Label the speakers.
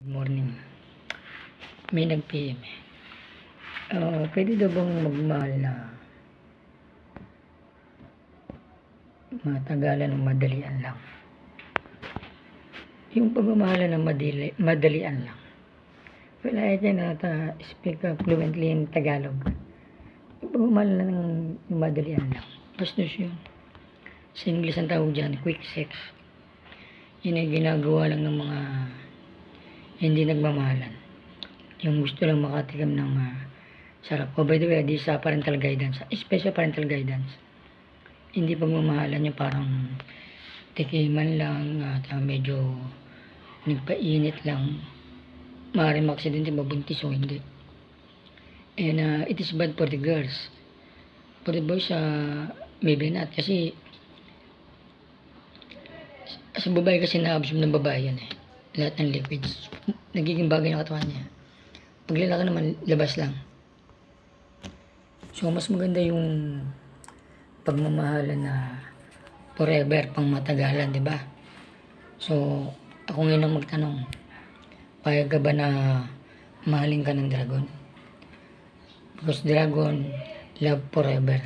Speaker 1: Morning. May nag-PM. Pwede daw bang magmahal na matagalan ng madalian lang? Yung pagmamahalan ng madalian lang. Well, I cannot speak fluently in Tagalog. Yung pagmamahalan ng madalian lang. Bastos yun. Sa English ang tawag dyan, quick sex. Yun ay ginagawa lang ng mga hindi nagmamahalan. Yung gusto lang makatigam ng sarap. By the way, di sa parental guidance, special parental guidance. Hindi pagmamahalan yung parang tikiman lang at medyo nagpainit lang. Maaaring maksidente, mabuntis o hindi. And it is bad for the girls. For the boys, maybe not. Kasi sa babae kasi na-absorb ng babae yan eh. Lahat ng liquids. Nagiging bagay ng katawan niya. Pag lalaki naman, labas lang. So, mas maganda yung pagmamahalan na forever, pang matagalan, di ba? So, ako ngayon ang magtanong, payag ka ba na mahalin ka ng dragon? Because dragon, love forever.